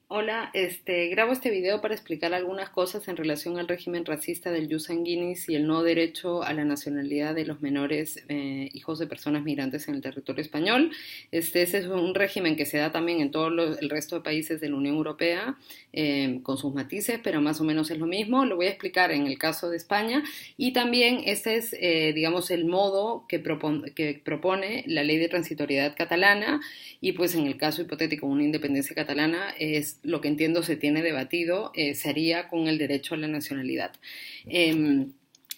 Hola, grabo este video para explicar algunas cosas en relación al régimen racista del jus sanguinis y el no derecho a la nacionalidad de los menores hijos de personas migrantes en el territorio español. Ese es un régimen que se da también en todo el resto de países de la Unión Europea, con sus matices, pero más o menos es lo mismo. Lo voy a explicar en el caso de España y también este es, digamos, el modo que propone la ley de transitoriedad catalana y pues en el caso hipotético de una independencia catalana es lo que entiendo se tiene debatido, sería con el derecho a la nacionalidad. Eh,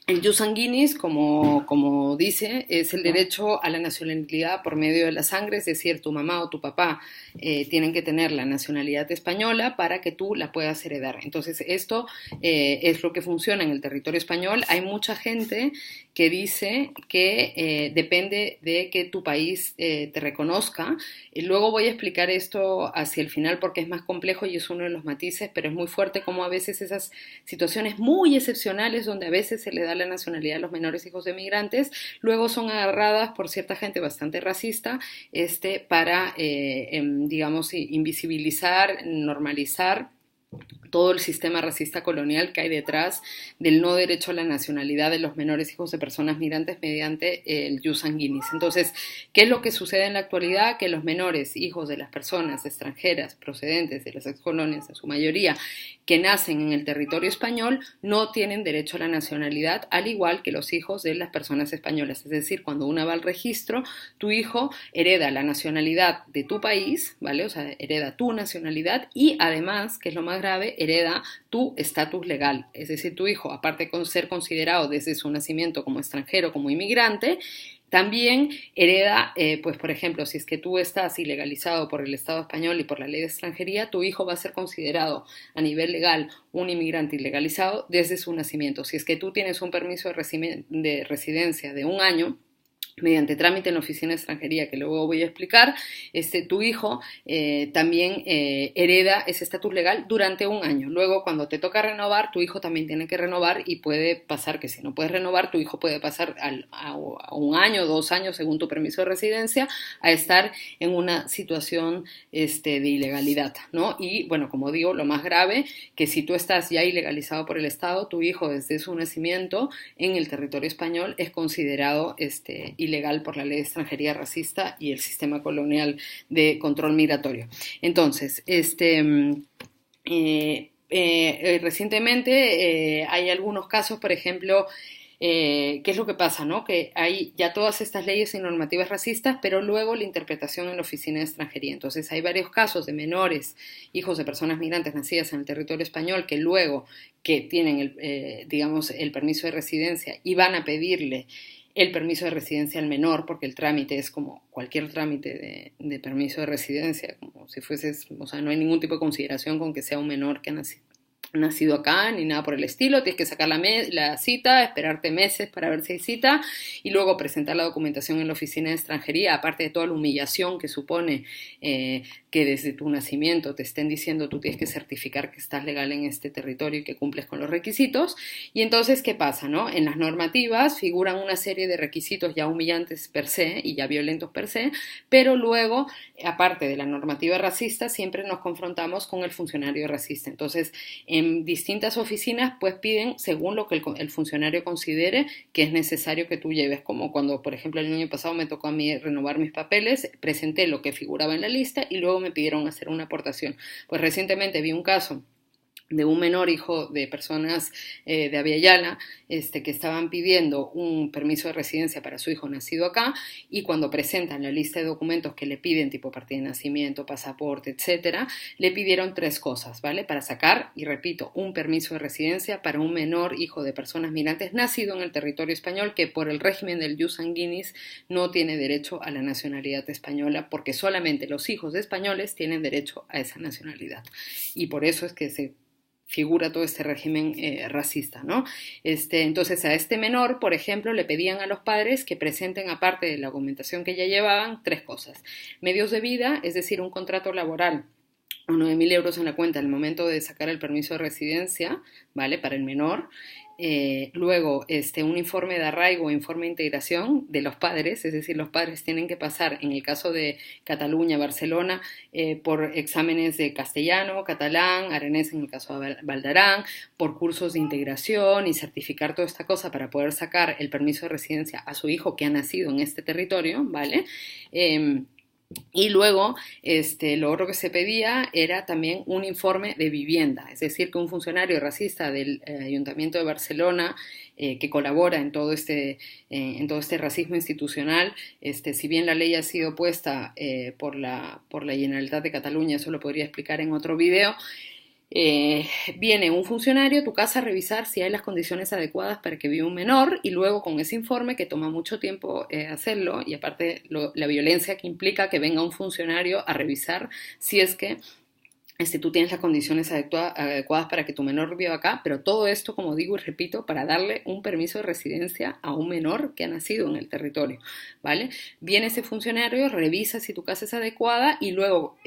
el jus sanguinis, como dice, es el derecho a la nacionalidad por medio de la sangre, es decir, tu mamá o tu papá tienen que tener la nacionalidad española para que tú la puedas heredar. Entonces, esto es lo que funciona en el territorio español. Hay mucha gente que dice que depende de que tu país te reconozca. Y luego voy a explicar esto hacia el final porque es más complejo y es uno de los matices, pero es muy fuerte como a veces esas situaciones muy excepcionales donde a veces se le da la nacionalidad a los menores hijos de migrantes, luego son agarradas por cierta gente bastante racista para, digamos, invisibilizar, normalizar todo el sistema racista colonial que hay detrás del no derecho a la nacionalidad de los menores hijos de personas migrantes mediante el jus sanguinis. Entonces, ¿qué es lo que sucede en la actualidad? Que los menores hijos de las personas extranjeras procedentes de las excolonias, en su mayoría, que nacen en el territorio español, no tienen derecho a la nacionalidad, al igual que los hijos de las personas españolas. Es decir, cuando una va al registro, tu hijo hereda la nacionalidad de tu país, ¿vale? O sea, hereda tu nacionalidad y además, que es lo más grave, hereda tu estatus legal. Es decir, tu hijo, aparte de ser considerado desde su nacimiento como extranjero, como inmigrante, también hereda, pues por ejemplo, si es que tú estás ilegalizado por el Estado español y por la ley de extranjería, tu hijo va a ser considerado a nivel legal un inmigrante ilegalizado desde su nacimiento. Si es que tú tienes un permiso de residencia de un año, mediante trámite en la oficina de extranjería, que luego voy a explicar, tu hijo también hereda ese estatus legal durante un año. Luego, cuando te toca renovar, tu hijo también tiene que renovar y puede pasar que si no puedes renovar, tu hijo puede pasar a un año, 2 años, según tu permiso de residencia, a estar en una situación de ilegalidad, ¿no? Y, bueno, como digo, lo más grave, que si tú estás ya ilegalizado por el Estado, tu hijo desde su nacimiento en el territorio español es considerado ilegal por la ley de extranjería racista y el sistema colonial de control migratorio. Entonces, recientemente hay algunos casos, por ejemplo, ¿qué es lo que pasa? ¿No? Que hay ya todas estas leyes y normativas racistas, pero luego la interpretación en la oficina de extranjería. Entonces hay varios casos de menores, hijos de personas migrantes nacidas en el territorio español, que luego que tienen, digamos, el permiso de residencia y van a pedirle el permiso de residencia al menor, porque el trámite es como cualquier trámite de permiso de residencia, como si fueses, o sea, no hay ningún tipo de consideración con que sea un menor que ha nacido acá, ni nada por el estilo. Tienes que sacar la cita, esperarte meses para ver si hay cita y luego presentar la documentación en la oficina de extranjería, aparte de toda la humillación que supone que desde tu nacimiento te estén diciendo tú tienes que certificar que estás legal en este territorio y que cumples con los requisitos. Y entonces, ¿qué pasa? ¿No? En las normativas figuran una serie de requisitos ya humillantes per se y ya violentos per se, pero luego, aparte de la normativa racista, siempre nos confrontamos con el funcionario racista. Entonces, en distintas oficinas pues piden según lo que el funcionario considere que es necesario que tú lleves, como cuando por ejemplo el año pasado me tocó a mí renovar mis papeles, presenté lo que figuraba en la lista y luego me pidieron hacer una aportación. Pues recientemente vi un caso de un menor hijo de personas de Aviala, que estaban pidiendo un permiso de residencia para su hijo nacido acá, y cuando presentan la lista de documentos que le piden, tipo partida de nacimiento, pasaporte, etcétera, le pidieron 3 cosas, ¿vale? Para sacar, y repito, un permiso de residencia para un menor hijo de personas migrantes nacido en el territorio español que por el régimen del jus sanguinis no tiene derecho a la nacionalidad española, porque solamente los hijos de españoles tienen derecho a esa nacionalidad. Y por eso es que se figura todo este régimen racista, ¿no? Entonces a este menor, por ejemplo, le pedían a los padres que presenten, aparte de la documentación que ya llevaban, 3 cosas. Medios de vida, es decir, un contrato laboral o 9.000 euros en la cuenta al momento de sacar el permiso de residencia, ¿vale? Para el menor. Luego, un informe de arraigo, informe de integración de los padres, es decir, los padres tienen que pasar, en el caso de Cataluña, Barcelona, por exámenes de castellano, catalán, aranés en el caso de Valdarán, por cursos de integración y certificar toda esta cosa para poder sacar el permiso de residencia a su hijo que ha nacido en este territorio, ¿vale? Y luego, lo otro que se pedía era también un informe de vivienda, es decir, que un funcionario racista del Ayuntamiento de Barcelona que colabora en todo este racismo institucional, si bien la ley ha sido puesta por la Generalitat de Cataluña, eso lo podría explicar en otro video. Viene un funcionario a tu casa a revisar si hay las condiciones adecuadas para que viva un menor y luego con ese informe que toma mucho tiempo hacerlo y aparte la violencia que implica que venga un funcionario a revisar si es que tú tienes las condiciones adecuadas para que tu menor viva acá, pero todo esto, como digo y repito, para darle un permiso de residencia a un menor que ha nacido en el territorio, ¿vale? Viene ese funcionario, revisa si tu casa es adecuada y luego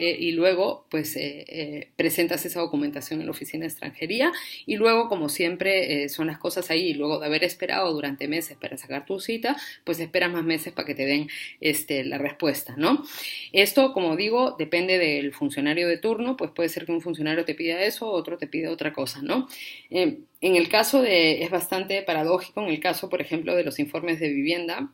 presentas esa documentación en la oficina de extranjería y luego, como siempre, son las cosas ahí y luego de haber esperado durante meses para sacar tu cita, pues esperas más meses para que te den la respuesta, ¿no? Esto, como digo, depende del funcionario de turno, pues puede ser que un funcionario te pida eso, otro te pida otra cosa, ¿no? En el caso es bastante paradójico, en el caso, por ejemplo, de los informes de vivienda,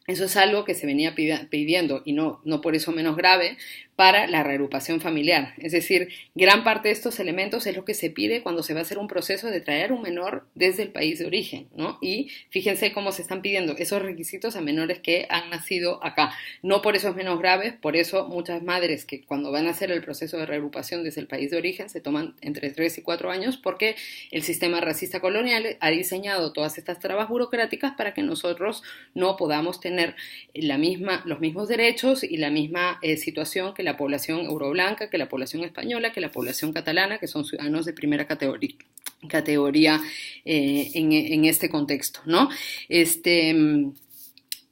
eso es algo que se venía pidiendo y no por eso menos grave para la reagrupación familiar. Es decir, gran parte de estos elementos es lo que se pide cuando se va a hacer un proceso de traer un menor desde el país de origen, ¿no? Y fíjense cómo se están pidiendo esos requisitos a menores que han nacido acá. No por eso es menos grave, por eso muchas madres que cuando van a hacer el proceso de reagrupación desde el país de origen se toman entre 3 y 4 años porque el sistema racista colonial ha diseñado todas estas trabas burocráticas para que nosotros no podamos tener los mismos derechos y la misma situación que la población euroblanca, que la población española, que la población catalana, que son ciudadanos de primera categoría en este contexto, ¿no?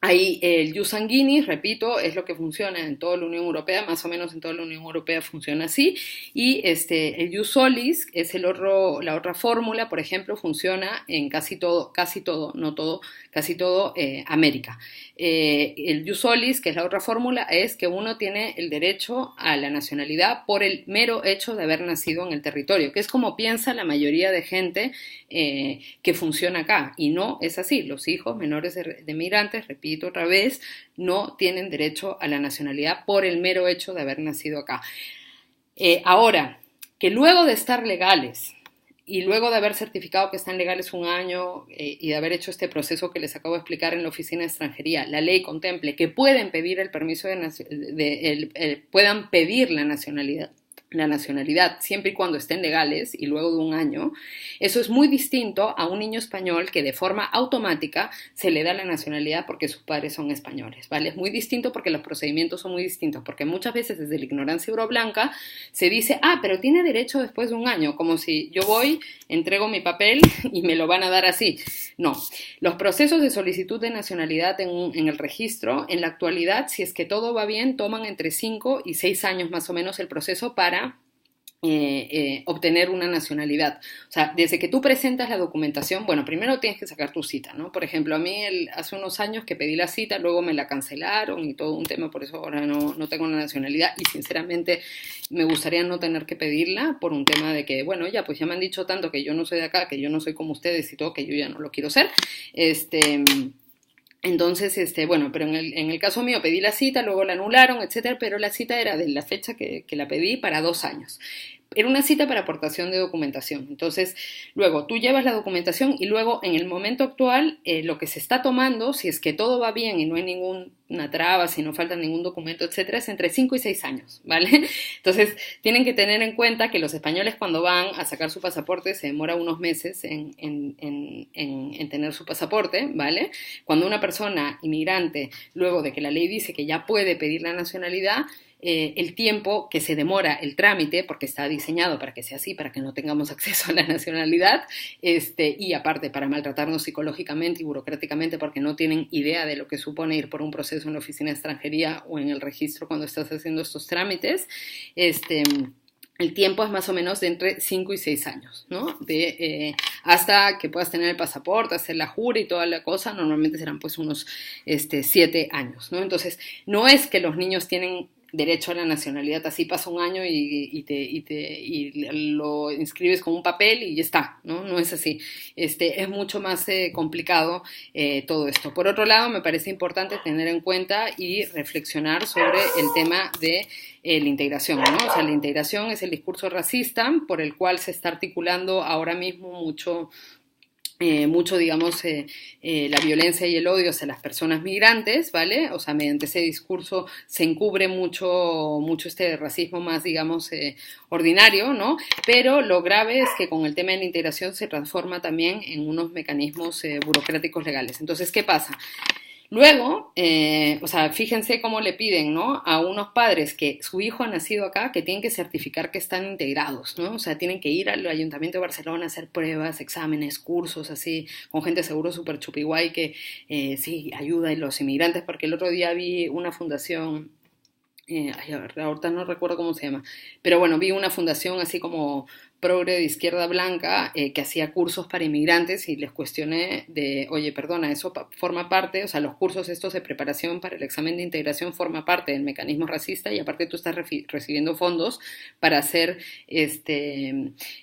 Ahí el jus sanguinis, repito, es lo que funciona en toda la Unión Europea, más o menos en toda la Unión Europea funciona así, y el jus solis es la otra fórmula, por ejemplo, funciona en casi todo, no todo, casi todo América. El jus solis, que es la otra fórmula, es que uno tiene el derecho a la nacionalidad por el mero hecho de haber nacido en el territorio, que es como piensa la mayoría de gente que funciona acá, y no es así. Los hijos menores de migrantes, repito otra vez, no tienen derecho a la nacionalidad por el mero hecho de haber nacido acá. Ahora, que luego de estar legales y luego de haber certificado que están legales un año y de haber hecho este proceso que les acabo de explicar en la oficina de extranjería, la ley contemple que pueden pedir el permiso puedan pedir la nacionalidad siempre y cuando estén legales y luego de un año, eso es muy distinto a un niño español que de forma automática se le da la nacionalidad porque sus padres son españoles, ¿vale? Es muy distinto porque los procedimientos son muy distintos, porque muchas veces desde la ignorancia euroblanca se dice, pero tiene derecho después de un año, como si yo voy, entrego mi papel y me lo van a dar así. No, los procesos de solicitud de nacionalidad en el registro, en la actualidad, si es que todo va bien, toman entre 5 y 6 años más o menos el proceso para obtener una nacionalidad. O sea, desde que tú presentas la documentación, bueno, primero tienes que sacar tu cita, ¿no? Por ejemplo, a mí hace unos años que pedí la cita, luego me la cancelaron y todo un tema, por eso ahora no tengo la nacionalidad y sinceramente me gustaría no tener que pedirla por un tema de que, bueno, ya me han dicho tanto que yo no soy de acá, que yo no soy como ustedes y todo, que yo ya no lo quiero ser. Entonces, pero en el caso mío pedí la cita, luego la anularon, etcétera, pero la cita era de la fecha que la pedí para 2 años. Era una cita para aportación de documentación. Entonces, luego tú llevas la documentación y luego en el momento actual lo que se está tomando, si es que todo va bien y no hay ninguna traba, si no falta ningún documento, etcétera, es entre 5 y 6 años, ¿vale? Entonces, tienen que tener en cuenta que los españoles cuando van a sacar su pasaporte se demora unos meses en tener su pasaporte, ¿vale? Cuando una persona inmigrante, luego de que la ley dice que ya puede pedir la nacionalidad, el tiempo que se demora el trámite, porque está diseñado para que sea así, para que no tengamos acceso a la nacionalidad, y aparte para maltratarnos psicológicamente y burocráticamente porque no tienen idea de lo que supone ir por un proceso en la oficina de extranjería o en el registro cuando estás haciendo estos trámites, el tiempo es más o menos de entre 5 y 6 años, ¿no? Hasta que puedas tener el pasaporte, hacer la jura y toda la cosa, normalmente serán pues unos 7 años, ¿no? Entonces, no es que los niños tienen derecho a la nacionalidad, así pasa un año y lo inscribes con un papel y ya está, ¿no? No es así. Es mucho más complicado todo esto. Por otro lado, me parece importante tener en cuenta y reflexionar sobre el tema de la integración, ¿no? O sea, la integración es el discurso racista por el cual se está articulando ahora mismo mucho, digamos, la violencia y el odio hacia las personas migrantes, ¿vale? O sea, mediante ese discurso se encubre mucho este racismo más, digamos, ordinario, ¿no? Pero lo grave es que con el tema de la integración se transforma también en unos mecanismos burocráticos legales. Entonces, ¿qué pasa? Luego, o sea, fíjense cómo le piden, ¿no? A unos padres que su hijo ha nacido acá, que tienen que certificar que están integrados, ¿no? O sea, tienen que ir al Ayuntamiento de Barcelona a hacer pruebas, exámenes, cursos, así, con gente seguro súper chupiguay que sí ayuda a los inmigrantes, porque el otro día vi una fundación, ay, a ver, ahorita no recuerdo cómo se llama, pero bueno, vi una fundación así como progre de izquierda blanca que hacía cursos para inmigrantes y les cuestioné de, oye, perdona, eso forma parte, o sea, los cursos estos de preparación para el examen de integración forma parte del mecanismo racista y aparte tú estás recibiendo fondos para hacer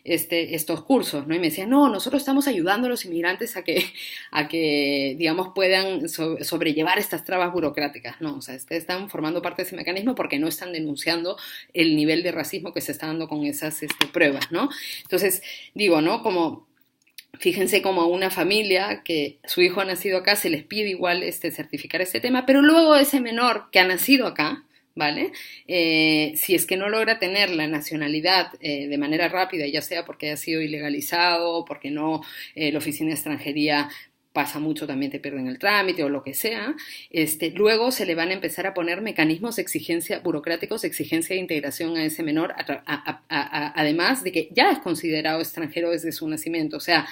estos cursos, ¿no? Y me decían, no, nosotros estamos ayudando a los inmigrantes a que digamos, puedan sobrellevar estas trabas burocráticas, ¿no? O sea, están formando parte de ese mecanismo porque no están denunciando el nivel de racismo que se está dando con esas pruebas, ¿no? Entonces, digo, ¿no? Como fíjense como a una familia que su hijo ha nacido acá se les pide igual certificar este tema, pero luego ese menor que ha nacido acá, ¿vale? Si es que no logra tener la nacionalidad de manera rápida, ya sea porque haya sido ilegalizado, porque no, la oficina de extranjería pasa mucho, también te pierden el trámite o lo que sea, luego se le van a empezar a poner mecanismos de exigencia burocráticos, de exigencia de integración a ese menor, además de que ya es considerado extranjero desde su nacimiento. O sea,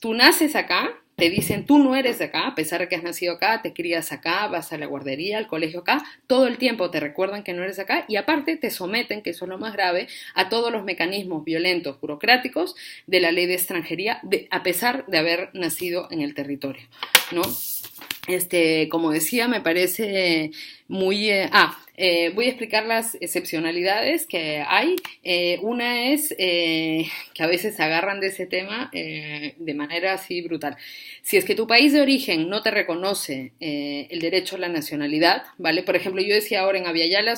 tú naces acá, te dicen tú no eres de acá, a pesar de que has nacido acá, te crías acá, vas a la guardería, al colegio acá, todo el tiempo te recuerdan que no eres de acá y aparte te someten, que eso es lo más grave, a todos los mecanismos violentos, burocráticos de la ley de extranjería, a pesar de haber nacido en el territorio, ¿no? Como decía, me parece muy... voy a explicar las excepcionalidades que hay. Una es que a veces se agarran de ese tema de manera así brutal. Si es que tu país de origen no te reconoce el derecho a la nacionalidad, ¿vale? Por ejemplo, yo decía ahora en Aviala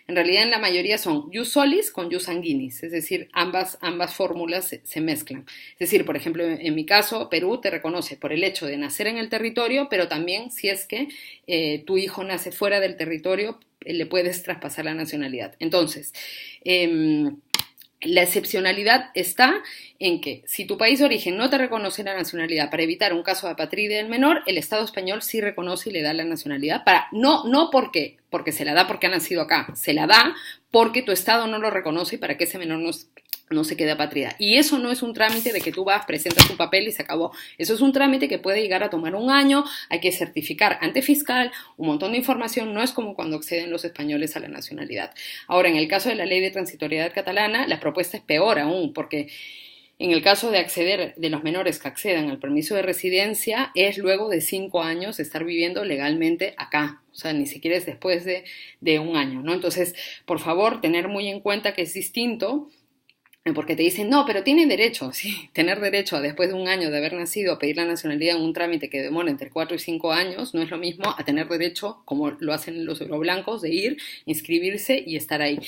en realidad en la mayoría son jus solis con jus sanguinis, es decir, ambas fórmulas se mezclan. Es decir, por ejemplo, en mi caso, Perú te reconoce por el hecho de nacer en el territorio, pero también si es que tu hijo nace fuera del territorio, le puedes traspasar la nacionalidad. Entonces, la excepcionalidad está en que si tu país de origen no te reconoce la nacionalidad para evitar un caso de apatride del menor, el Estado español sí reconoce y le da la nacionalidad no porque se la da porque ha nacido acá, se la da porque tu Estado no lo reconoce y para que ese menor no se quede apátrida. Y eso no es un trámite de que tú vas, presentas un papel y se acabó. Eso es un trámite que puede llegar a tomar un año, hay que certificar ante fiscal, un montón de información, no es como cuando acceden los españoles a la nacionalidad. Ahora, en el caso de la ley de transitoriedad catalana, la propuesta es peor aún, porque en el caso de acceder, de los menores que accedan al permiso de residencia, es luego de 5 años de estar viviendo legalmente acá. O sea, ni siquiera es después de un año, ¿no? Entonces, por favor, tener muy en cuenta que es distinto, porque te dicen, no, pero tienen derecho, sí, tener derecho a después de un año de haber nacido a pedir la nacionalidad en un trámite que demora entre 4 y 5 años, no es lo mismo a tener derecho, como lo hacen los euroblancos, de ir, inscribirse y estar ahí.